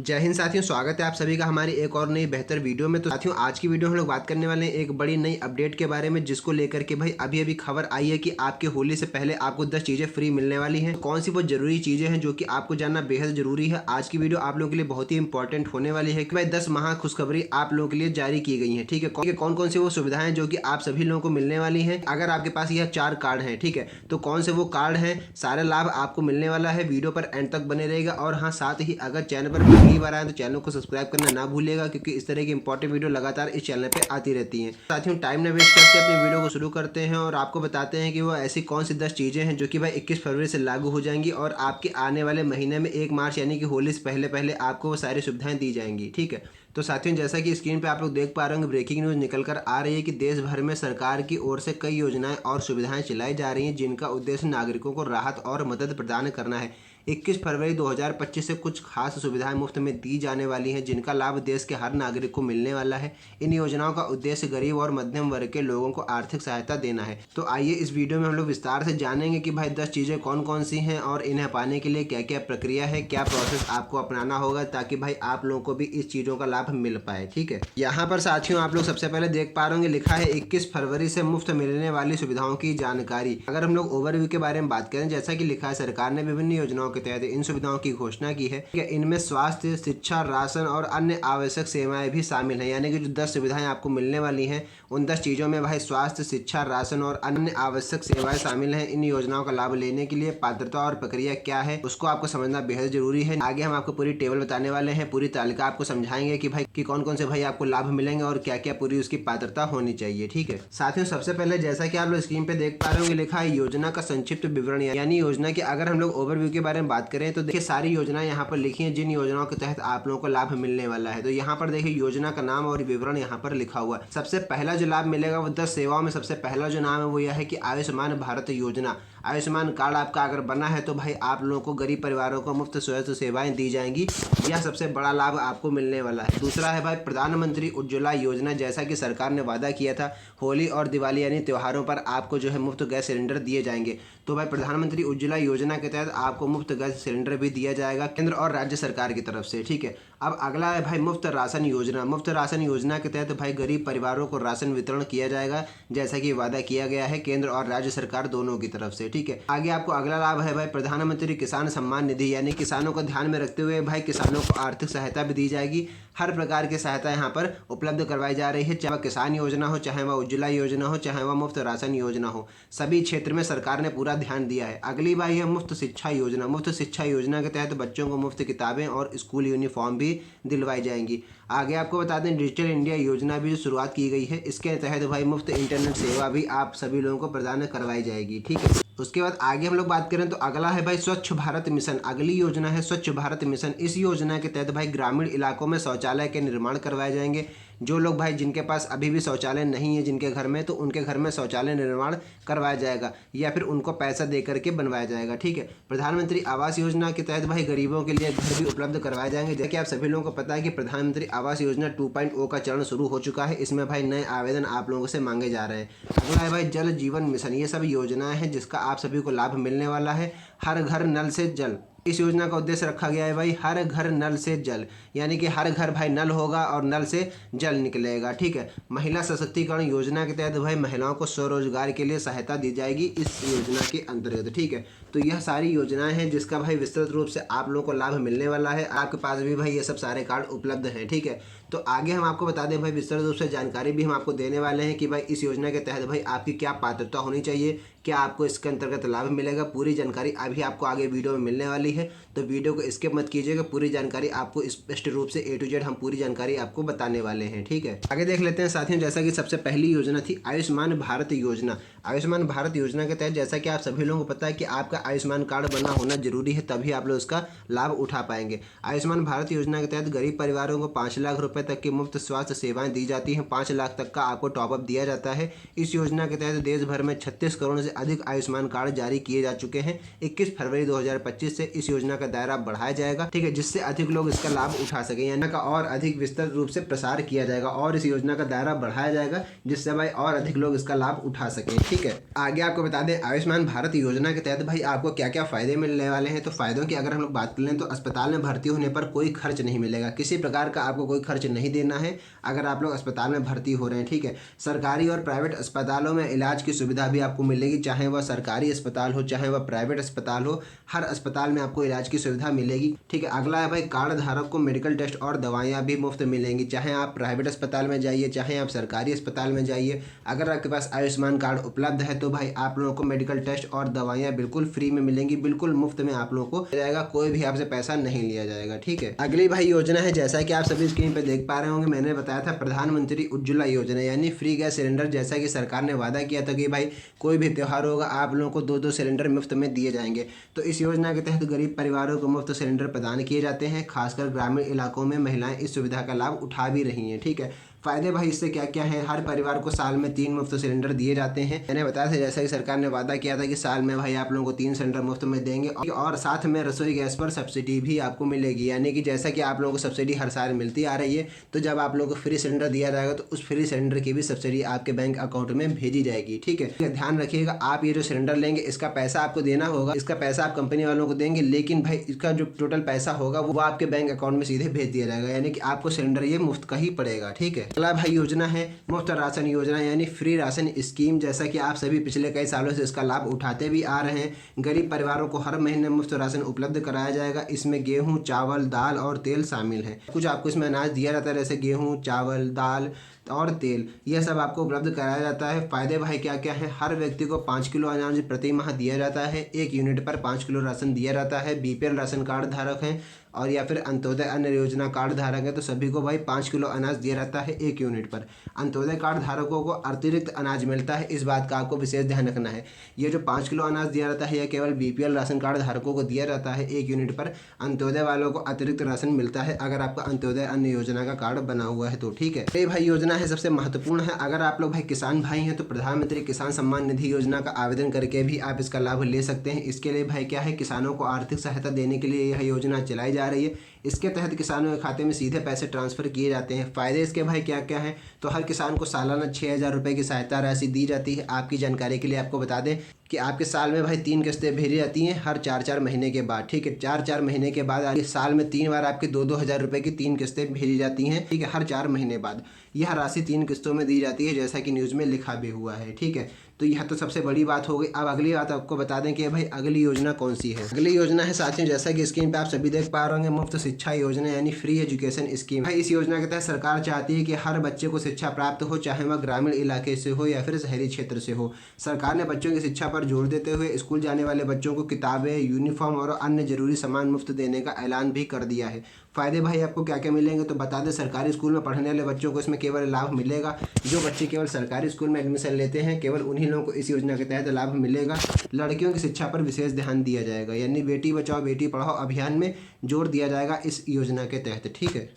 जय हिंद साथियों, स्वागत है आप सभी का हमारी एक और नई बेहतर वीडियो में। तो साथियों, आज की वीडियो हम लोग बात करने वाले हैं एक बड़ी नई अपडेट के बारे में, जिसको लेकर के भाई अभी अभी खबर आई है कि आपके होली से पहले आपको 10 चीज़ें फ्री मिलने वाली हैं। कौन सी वो जरूरी चीज़ें हैं जो कि आपको जानना बेहद जरूरी है। आज की वीडियो आप लोगों के लिए बहुत ही इंपॉर्टेंट होने वाली है कि भाई 10 महा खुशखबरी आप लोगों के लिए जारी की गई है। ठीक है, कौन कौन सी वो सुविधाएं जो कि आप सभी लोगों को मिलने वाली है। अगर आपके पास यह 4 कार्ड है, ठीक है, तो कौन से वो कार्ड है, सारे लाभ आपको मिलने वाला है। वीडियो पर एंड तक बने रहेगा। और हाँ, साथ ही अगर चैनल पर पहली बार आए तो चैनल को सब्सक्राइब करना ना भूलिएगा, क्योंकि इस तरह की इंपॉर्टेंट वीडियो लगातार इस चैनल पे आती रहती हैं। साथियों, टाइम न वेस्ट करके अपनी वीडियो को शुरू करते हैं और आपको बताते हैं कि वो ऐसी कौन सी 10 चीज़ें हैं जो कि भाई 21 फरवरी से लागू हो जाएंगी और आपके आने वाले महीने में 1 मार्च यानी कि होली से पहले पहले आपको वो सारी सुविधाएं दी जाएंगी। ठीक है, तो साथियों, जैसा कि स्क्रीन पे आप लोग देख पा रहे होंगे, ब्रेकिंग न्यूज़ निकल कर आ रही है कि देश भर में सरकार की ओर से कई योजनाएं और सुविधाएं चलाई जा रही हैं, जिनका उद्देश्य नागरिकों को राहत और मदद प्रदान करना है। 21 फरवरी 2025 से कुछ खास सुविधाएं मुफ्त में दी जाने वाली हैं, जिनका लाभ देश के हर नागरिक को मिलने वाला है। इन योजनाओं का उद्देश्य गरीब और मध्यम वर्ग के लोगों को आर्थिक सहायता देना है। तो आइए इस वीडियो में हम लोग विस्तार से जानेंगे कि भाई 10 चीज़ें कौन कौन सी हैं और इन्हें पाने के लिए क्या क्या प्रक्रिया है, क्या प्रोसेस आपको अपनाना होगा, ताकि भाई आप लोगों को भी इस चीज़ों का लाभ मिल पाए। ठीक है, यहाँ पर साथियों आप लोग सबसे पहले देख पा रहे होंगे, लिखा है 21 फरवरी से मुफ्त मिलने वाली सुविधाओं की जानकारी। अगर हम लोग ओवरव्यू के बारे में बात करें, जैसा कि लिखा है, सरकार ने विभिन्न योजनाओं के तहत इन सुविधाओं की घोषणा की है। इनमें स्वास्थ्य, शिक्षा, राशन और अन्य आवश्यक सेवाएं भी शामिल हैं। यानी कि जो 10 सुविधाएं आपको मिलने वाली हैं, उन 10 चीज़ों में भाई स्वास्थ्य, शिक्षा, राशन और अन्य आवश्यक सेवाएं शामिल हैं। इन योजनाओं का लाभ लेने के लिए पात्रता और प्रक्रिया क्या है, उसको आपको समझना बेहद जरूरी है। आगे हम आपको पूरी टेबल बताने वाले हैं, पूरी तालिका आपको समझाएंगे कि भाई कि कौन कौन से भाई आपको लाभ मिलेंगे और क्या क्या पूरी उसकी पात्रता होनी चाहिए। ठीक है, साथियों, सबसे पहले जैसा कि आप लोग स्क्रीन पे देख पा रहे होंगे, लिखा है योजना का संक्षिप्त विवरण। यानी योजना की अगर हम लोग ओवरव्यू के बारे में बात करें तो देखिए सारी योजनाएं यहाँ पर लिखी हैं, जिन योजनाओं के तहत आप लोगों को लाभ मिलने वाला है। तो यहाँ पर देखिए योजना का नाम और विवरण यहाँ पर लिखा हुआ है। सबसे पहला जो लाभ मिलेगा वो 10 सेवाओं में सबसे पहला जो नाम है वो यह है कि आयुष्मान भारत योजना। आयुष्मान कार्ड आपका अगर बना है तो भाई आप लोगों को गरीब परिवारों को मुफ्त स्वास्थ्य सेवाएं दी जाएंगी। यह सबसे बड़ा लाभ आपको मिलने वाला है। दूसरा है भाई प्रधानमंत्री उज्ज्वला योजना। जैसा कि सरकार ने वादा किया था, होली और दिवाली यानी त्योहारों पर आपको जो है मुफ्त गैस सिलेंडर दिए जाएंगे। तो भाई प्रधानमंत्री उज्ज्वला योजना के तहत आपको मुफ्त गैस सिलेंडर भी दिया जाएगा केंद्र और राज्य सरकार की तरफ से। ठीक है, अब अगला है भाई मुफ्त राशन योजना। मुफ्त राशन योजना के तहत भाई गरीब परिवारों को राशन वितरण किया जाएगा, जैसा कि वादा किया गया है केंद्र और राज्य सरकार दोनों की तरफ से। ठीक है, आगे आपको अगला लाभ है भाई प्रधानमंत्री किसान सम्मान निधि। यानी किसानों को ध्यान में रखते हुए भाई किसानों को आर्थिक सहायता भी दी जाएगी। हर प्रकार की सहायता यहाँ पर उपलब्ध करवाई जा रही है, चाहे वह किसान योजना हो, चाहे वह उज्ज्वला योजना हो, चाहे वह मुफ्त राशन योजना हो। सभी क्षेत्र में सरकार ने पूरा ध्यान दिया है। अगली बात है मुफ्त शिक्षा योजना। मुफ्त शिक्षा योजना के तहत बच्चों को मुफ्त किताबें और स्कूल यूनिफॉर्म भी दिलवाई जाएंगी। आगे आपको बता दें डिजिटल इंडिया योजना भी जो शुरुआत की गई है, इसके तहत भाई मुफ्त इंटरनेट सेवा भी आप सभी लोगों को प्रदान करवाई जाएगी। ठीक है, उसके बाद आगे हम लोग बात करें तो अगला है भाई स्वच्छ भारत मिशन। अगली योजना है स्वच्छ भारत मिशन। इस योजना के तहत भाई ग्रामीण इलाकों में शौचालय के निर्माण करवाए जाएंगे। जो लोग भाई जिनके पास अभी भी शौचालय नहीं है जिनके घर में, तो उनके घर में शौचालय निर्माण करवाया जाएगा या फिर उनको पैसा दे करके बनवाया जाएगा। ठीक है, प्रधानमंत्री आवास योजना के तहत भाई गरीबों के लिए घर भी उपलब्ध करवाए जाएंगे। जैसे कि आप सभी लोगों को पता है कि प्रधानमंत्री आवास योजना 2.0 का चरण शुरू हो चुका है। इसमें भाई नए आवेदन आप लोगों से मांगे जा रहे हैं। अगला है भाई जल जीवन मिशन। ये सब योजनाएं हैं जिसका आप सभी को लाभ मिलने वाला है। हर घर नल से जल, इस योजना का उद्देश्य रखा गया है भाई हर घर नल से जल। यानी कि हर घर भाई नल होगा और नल से जल निकलेगा। ठीक है, महिला सशक्तिकरण योजना के तहत भाई महिलाओं को स्वरोजगार के लिए सहायता दी जाएगी इस योजना के अंतर्गत। ठीक है, तो यह सारी योजनाएं हैं जिसका भाई विस्तृत रूप से आप लोगों को लाभ मिलने वाला है। आपके पास भी भाई ये सब सारे कार्ड उपलब्ध हैं। ठीक है, तो आगे हम आपको बता दें भाई विस्तृत रूप से जानकारी भी हम आपको देने वाले हैं कि भाई इस योजना के तहत भाई आपकी क्या पात्रता होनी चाहिए, क्या आपको इसके अंतर्गत लाभ मिलेगा। पूरी जानकारी अभी आपको आगे वीडियो में मिलने वाली है, तो वीडियो को स्किप मत कीजिएगा। पूरी जानकारी आपको स्पष्ट रूप से A to Z हम पूरी जानकारी आपको बताने वाले हैं। ठीक है, आगे देख लेते हैं साथियों। जैसा कि सबसे पहली योजना थी आयुष्मान भारत योजना। आयुष्मान भारत योजना के तहत जैसा कि आप सभी लोगों को पता है कि आपका आयुष्मान कार्ड बना होना जरूरी है, तभी आप लोग इसका लाभ उठा पाएंगे। आयुष्मान भारत योजना के तहत गरीब परिवारों को 5 लाख रुपए तक की मुफ्त स्वास्थ्य सेवाएं दी जाती हैं। 5 लाख तक का आपको टॉपअप दिया जाता है। इस योजना के तहत देश भर में 36 करोड़ से अधिक आयुष्मान कार्ड जारी किए जा चुके हैं। 21 फरवरी 2025 से इस योजना का का दायरा बढ़ाया जाएगा, ठीक है, जिससे अधिक लोग इसका लाभ उठा सके, यानी का और अधिक विस्तृत रूप से प्रसार किया जाएगा और इस योजना का दायरा बढ़ाया जाएगा जिससे भाई और अधिक लोग इसका लाभ उठा सके। ठीक है, आगे आपको बता दें आयुष्मान भारत योजना के तहत भाई आपको क्या क्या फायदे मिलने वाले हैं। तो फायदों की अगर हम लोग बात कर लें तो अस्पताल में भर्ती होने पर कोई खर्च नहीं मिलेगा, किसी प्रकार का आपको कोई खर्च नहीं देना है अगर आप लोग अस्पताल में भर्ती हो रहे हैं। ठीक है, सरकारी और प्राइवेट अस्पतालों में इलाज की सुविधा भी आपको मिलेगी, चाहे वह सरकारी अस्पताल हो चाहे वह प्राइवेट अस्पताल हो, हर अस्पताल में आपको इलाज की सुविधा मिलेगी। ठीक है, अगला है भाई कार्ड धारक को मेडिकल टेस्ट और दवाइयाँ भी मुफ्त मिलेंगी, चाहे आप प्राइवेट अस्पताल में जाइए चाहे आप सरकारी अस्पताल में जाइए। अगर आपके पास आयुष्मान कार्ड उपलब्ध है तो भाई आप लोगों को मेडिकल टेस्ट और दवाइयाँ बिल्कुल फ्री में मिलेंगी, बिल्कुल मुफ्त में आप लोगों को जाएगा, कोई भी आपसे पैसा नहीं लिया जाएगा। ठीक है, अगली भाई योजना है, जैसा कि आप सभी स्क्रीन पे देख पा रहे होंगे, मैंने बताया था प्रधानमंत्री उज्ज्वला योजना यानी फ्री गैस सिलेंडर। जैसा कि सरकार ने वादा किया था कि भाई कोई भी त्यौहार होगा आप लोगों को 2-2 सिलेंडर मुफ्त में दिए जाएंगे। तो इस योजना के तहत गरीब परिवारों को मुफ्त सिलेंडर प्रदान किए जाते हैं, खासकर ग्रामीण इलाकों में महिलाएं इस सुविधा का लाभ उठा भी रही हैं। ठीक है, फायदे भाई इससे क्या क्या है, हर परिवार को साल में 3 मुफ्त सिलेंडर दिए जाते हैं। मैंने बताया था जैसा कि सरकार ने वादा किया था कि साल में भाई आप लोगों को 3 सिलेंडर मुफ्त में देंगे और साथ में रसोई गैस पर सब्सिडी भी आपको मिलेगी, यानी कि जैसा कि आप लोगों को सब्सिडी हर साल मिलती आ रही है, तो जब आप लोगों को फ्री सिलेंडर दिया जाएगा तो उस फ्री सिलेंडर की भी सब्सिडी आपके बैंक अकाउंट में भेजी जाएगी। ठीक है, ध्यान रखिएगा आप ये जो सिलेंडर लेंगे इसका पैसा आपको देना होगा, इसका पैसा आप कंपनी वालों को देंगे, लेकिन भाई इसका जो टोटल पैसा होगा वो आपके बैंक अकाउंट में सीधे भेज दिया जाएगा, यानी कि आपको सिलेंडर ये मुफ्त का ही पड़ेगा। ठीक है, अगला भाई योजना है मुफ्त राशन योजना यानी फ्री राशन स्कीम। जैसा कि आप सभी पिछले कई सालों से इसका लाभ उठाते भी आ रहे हैं, गरीब परिवारों को हर महीने मुफ्त राशन उपलब्ध कराया जाएगा। इसमें गेहूं, चावल, दाल और तेल शामिल है। कुछ आपको इसमें अनाज दिया जाता है जैसे गेहूं, चावल, दाल और तेल, यह सब आपको उपलब्ध कराया जाता है। फायदे भाई क्या क्या है, हर व्यक्ति को 5 किलो अनाज प्रति माह दिया जाता है, 1 यूनिट पर 5 किलो राशन दिया जाता है। बीपीएल राशन कार्ड धारक हैं और या फिर अंत्योदय अन्न योजना कार्ड धारक है तो सभी को भाई 5 किलो अनाज दिया जाता है 1 यूनिट पर। अंत्योदय कार्ड धारकों को अतिरिक्त अनाज मिलता है, इस बात का आपको विशेष ध्यान रखना है। ये जो 5 किलो अनाज दिया जाता है यह केवल बीपीएल राशन कार्ड धारकों को दिया जाता है 1 यूनिट पर, अंत्योदय वालों को अतिरिक्त राशन मिलता है अगर आपका अंत्योदय अन्न योजना का कार्ड बना हुआ है तो। ठीक है, ये भाई योजना है सबसे महत्वपूर्ण है। अगर आप लोग भाई किसान भाई हैं तो प्रधानमंत्री किसान सम्मान निधि योजना का आवेदन करके भी आप इसका लाभ ले सकते हैं। इसके लिए भाई क्या है, किसानों को आर्थिक सहायता देने के लिए यह योजना चलाई जा रही है। इसके तहत किसानों के खाते में सीधे पैसे ट्रांसफर किए जाते हैं। फायदे इसके भाई क्या क्या हैं, तो हर किसान को सालाना 6,000 रुपये की सहायता राशि दी जाती है। आपकी जानकारी के लिए आपको बता दें कि आपके साल में भाई 3 किस्तें भेजी जाती हैं हर 4-4 महीने के बाद। ठीक है, 4-4 महीने के बाद साल में 3 बार आपके 2-2 हज़ार रुपये की 3 किस्तें भेजी जाती हैं। ठीक है, हर 4 महीने बाद यह राशि 3 किस्तों में दी जाती है जैसा कि न्यूज़ में लिखा भी हुआ है। ठीक है, तो यह तो सबसे बड़ी बात हो गई। अब अगली बात आपको बता दें कि भाई अगली योजना कौन सी है। अगली योजना है साथियों, जैसा कि स्क्रीन पे आप सभी देख पा रहे होंगे, मुफ्त शिक्षा योजना यानी फ्री एजुकेशन स्कीम। भाई इस योजना के तहत सरकार चाहती है कि हर बच्चे को शिक्षा प्राप्त हो, चाहे वह ग्रामीण इलाके से हो या फिर शहरी क्षेत्र से हो। सरकार ने बच्चों की शिक्षा पर जोर देते हुए स्कूल जाने वाले बच्चों को किताबें, यूनिफॉर्म और अन्य जरूरी सामान मुफ्त देने का ऐलान भी कर दिया है। फायदे भाई आपको क्या क्या मिलेंगे, तो बता दें सरकारी स्कूल में पढ़ने वाले बच्चों को इसमें केवल लाभ मिलेगा। जो बच्चे केवल सरकारी स्कूल में एडमिशन लेते हैं केवल उन्हीं लोगों को इस योजना के तहत लाभ मिलेगा। लड़कियों की शिक्षा पर विशेष ध्यान दिया जाएगा, यानी बेटी बचाओ बेटी पढ़ाओ अभियान में जोर दिया जाएगा इस योजना के तहत। ठीक है,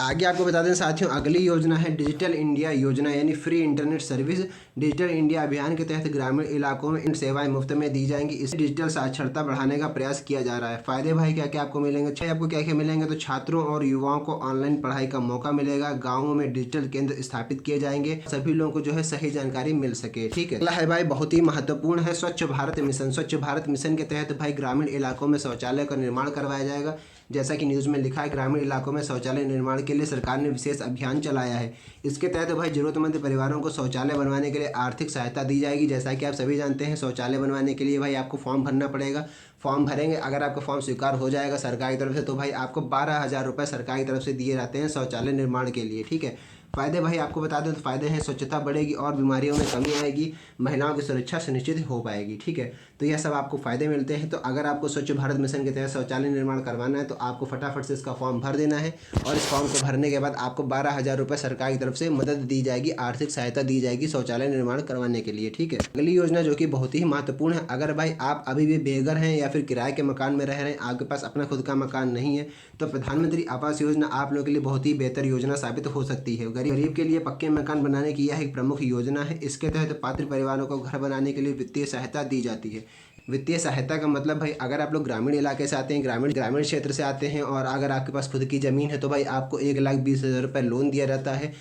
आगे आपको बता दें साथियों अगली योजना है डिजिटल इंडिया योजना यानी free internet service. Digital India अभियान के तहत ग्रामीण इलाकों में इन सेवाएं मुफ्त में दी जाएंगी। इस डिजिटल साक्षरता बढ़ाने का प्रयास किया जा रहा है। फायदे भाई क्या क्या आपको मिलेंगे, आपको क्या क्या मिलेंगे, तो छात्रों और युवाओं को ऑनलाइन पढ़ाई का मौका मिलेगा। गाँवों में डिजिटल केंद्र स्थापित किए जाएंगे, सभी लोगों को जो है सही जानकारी मिल सके। ठीक है, अगला है भाई बहुत ही महत्वपूर्ण है स्वच्छ भारत मिशन। स्वच्छ भारत मिशन के तहत भाई ग्रामीण इलाकों में शौचालय का निर्माण करवाया जाएगा। जैसा कि न्यूज़ में लिखा है, ग्रामीण इलाकों में शौचालय निर्माण के लिए सरकार ने विशेष अभियान चलाया है। इसके तहत भाई जरूरतमंद परिवारों को शौचालय बनवाने के लिए आर्थिक सहायता दी जाएगी। जैसा कि आप सभी जानते हैं शौचालय बनवाने के लिए भाई आपको फॉर्म भरना पड़ेगा। फॉर्म भरेंगे, अगर आपका फॉर्म स्वीकार हो जाएगा सरकार की तरफ से तो भाई आपको 12,000 रुपये सरकार की तरफ से दिए जाते हैं शौचालय निर्माण के लिए। ठीक है, फ़ायदे भाई आपको बता दें तो फ़ायदे हैं स्वच्छता बढ़ेगी और बीमारियों में कमी आएगी, महिलाओं की सुरक्षा सुनिश्चित हो पाएगी। ठीक है, तो यह सब आपको फ़ायदे मिलते हैं। तो अगर आपको स्वच्छ भारत मिशन के तहत शौचालय निर्माण करवाना है तो आपको फटाफट से इसका फॉर्म भर देना है और इस फॉर्म को भरने के बाद आपको 12,000 रुपये सरकार की तरफ से मदद दी जाएगी, आर्थिक सहायता दी जाएगी शौचालय निर्माण करवाने के लिए। ठीक है, अगली योजना जो कि बहुत ही महत्वपूर्ण है, अगर भाई आप अभी भी बेघर हैं या फिर किराए के मकान में रह रहे हैं, आपके पास अपना खुद का मकान नहीं है, तो प्रधानमंत्री आवास योजना आप लोगों के लिए बहुत ही बेहतर योजना साबित हो सकती है। गरीब के लिए पक्के मकान बनाने की यह एक प्रमुख योजना है। इसके तहत पात्र परिवारों को घर बनाने के लिए वित्तीय सहायता दी जाती है। वित्तीय सहायता का मतलब भाई अगर आप लोग ग्रामीण इलाके से आते हैं, ग्रामीण क्षेत्र से आते हैं और अगर आपके पास खुद की ज़मीन है तो भाई आपको 1,20,000 रुपये लोन दिया जाता है।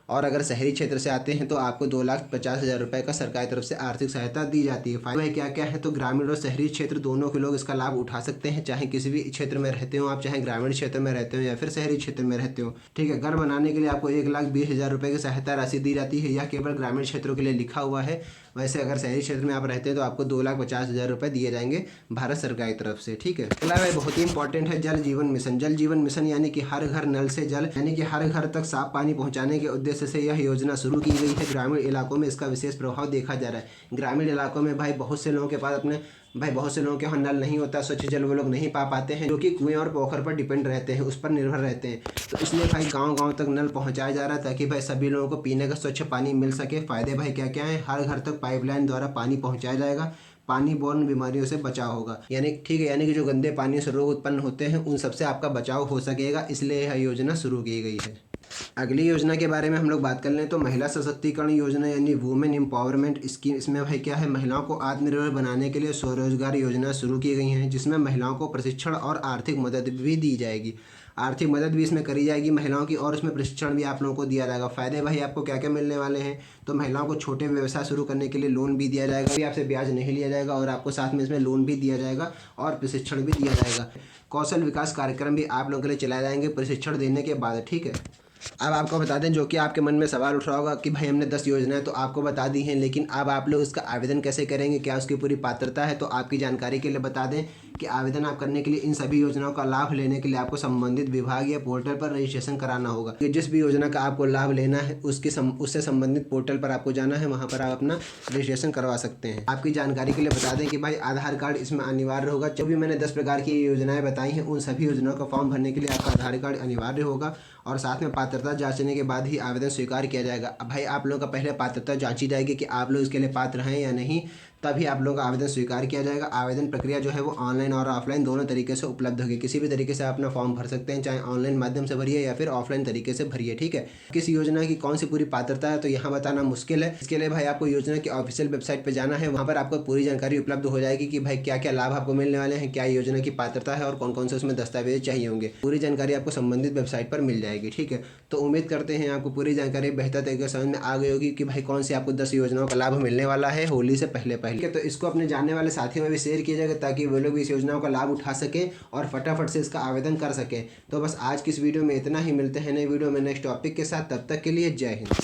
और अगर शहरी क्षेत्र से आते हैं तो आपको 2,50,000 रुपये का सरकार की तरफ से आर्थिक सहायता दी जाती है। फायदे क्या क्या है, तो ग्रामीण और शहरी क्षेत्र दोनों के लोग इसका लाभ उठा सकते हैं, चाहे किसी भी क्षेत्र में रहते हो आप, चाहे ग्रामीण क्षेत्र में रहते हो या फिर शहरी क्षेत्र में रहते हो। ठीक है, घर बनाने के लिए आपको 1,20,000 रुपये की सहायता राशि दी जाती है। यह केवल ग्रामीण क्षेत्रों के लिए लिखा हुआ है। वैसे अगर शहरी क्षेत्र में आप रहते हैं तो आपको 2,50,000 रुपये दिए जाएंगे भारत सरकार की तरफ से। ठीक है, अगला भाई बहुत ही इंपॉर्टेंट है जल जीवन मिशन। जल जीवन मिशन यानी कि हर घर नल से जल, यानी कि हर घर तक साफ पानी पहुंचाने के उद्देश्य से यह योजना शुरू की गई है। ग्रामीण इलाकों में इसका विशेष प्रभाव देखा जा रहा है। ग्रामीण इलाकों में भाई बहुत से लोगों के पास बहुत से लोगों के यहाँ नल नहीं होता, स्वच्छ जल वो लोग नहीं पा पाते हैं, जो कि कुएं और पोखर पर डिपेंड रहते हैं, उस पर निर्भर रहते हैं। तो इसलिए भाई गांव-गांव तक नल पहुंचाया जा रहा है ताकि भाई सभी लोगों को पीने का स्वच्छ पानी मिल सके। फ़ायदे भाई क्या क्या हैं, हर घर तक पाइपलाइन द्वारा पानी पहुँचाया जाएगा, पानी बोर्न बीमारियों से बचाव होगा। यानी ठीक है, यानी कि जो गंदे पानी से रोग उत्पन्न होते हैं उन सबसे आपका बचाव हो सकेगा, इसलिए यह योजना शुरू की गई है। अगली योजना के बारे में हम लोग बात कर लें तो महिला सशक्तिकरण योजना यानी वुमेन एम्पावरमेंट स्कीम। इसमें भाई क्या है, महिलाओं को आत्मनिर्भर बनाने के लिए स्वरोजगार योजना शुरू की गई हैं, जिसमें महिलाओं को प्रशिक्षण और आर्थिक मदद भी दी जाएगी। आर्थिक मदद भी इसमें करी जाएगी महिलाओं की, और इसमें प्रशिक्षण भी आप लोगों को दिया जाएगा। फ़ायदे भाई आपको क्या क्या मिलने वाले हैं, तो महिलाओं को छोटे व्यवसाय शुरू करने के लिए लोन भी दिया जाएगा, भी आपसे ब्याज नहीं लिया जाएगा और आपको साथ में इसमें लोन भी दिया जाएगा और प्रशिक्षण भी दिया जाएगा। कौशल विकास कार्यक्रम भी आप लोगों के लिए चलाए जाएंगे प्रशिक्षण देने के बाद। ठीक है, अब आपको बता दें, जो कि आपके मन में सवाल उठ रहा होगा कि भाई हमने 10 योजनाएं तो आपको बता दी हैं, लेकिन अब आप लोग इसका आवेदन कैसे करेंगे, क्या उसकी पूरी पात्रता है। तो आपकी जानकारी के लिए बता दें कि आवेदन आप करने के लिए इन सभी योजनाओं का लाभ लेने के लिए आपको संबंधित विभाग या पोर्टल पर रजिस्ट्रेशन कराना होगा। कि जिस भी योजना का आपको लाभ लेना है उससे संबंधित पोर्टल पर आपको जाना है, वहाँ पर आप अपना रजिस्ट्रेशन करवा सकते हैं। आपकी जानकारी के लिए बता दें कि भाई आधार कार्ड इसमें अनिवार्य होगा। जो भी मैंने 10 प्रकार की योजनाएं बताई हैं उन सभी योजनाओं का फॉर्म भरने के लिए आपका आधार कार्ड अनिवार्य होगा और साथ में पात्रता जांचने के बाद ही आवेदन स्वीकार किया जाएगा। अब भाई आप लोगों का पहले पात्रता जांची जाएगी कि आप लोग इसके लिए पात्र हैं या नहीं, तभी आप लोगों का आवेदन स्वीकार किया जाएगा। आवेदन प्रक्रिया जो है वो ऑनलाइन और ऑफलाइन दोनों तरीके से उपलब्ध होगी। किसी भी तरीके से आप अपना फॉर्म भर सकते हैं, चाहे ऑनलाइन माध्यम से भरिए या फिर ऑफलाइन तरीके से भरिए। ठीक है, किस योजना की कौन सी पूरी पात्रता है तो यहाँ बताना मुश्किल है। इसके लिए भाई आपको योजना की ऑफिशियल वेबसाइट पर जाना है, वहाँ पर आपको पूरी जानकारी उपलब्ध हो जाएगी कि भाई क्या क्या लाभ आपको मिलने वाले हैं, क्या योजना की पात्रता है और कौन कौन से उसमें दस्तावेज चाहिए होंगे। पूरी जानकारी आपको संबंधित वेबसाइट पर मिल जाएगी। ठीक है, तो उम्मीद करते हैं आपको पूरी जानकारी बेहतर तरीके से समझ में आ गई होगी कि भाई कौन सी आपको 10 योजनाओं का लाभ मिलने वाला है होली से पहले। तो इसको अपने जानने वाले साथियों में भी शेयर किया जाएगा ताकि वो लोग भी इस योजनाओं का लाभ उठा सकें और फटाफट से इसका आवेदन कर सकें। तो बस आज की इस वीडियो में इतना ही, मिलते हैं नई वीडियो में नेक्स्ट टॉपिक के साथ। तब तक के लिए जय हिंद।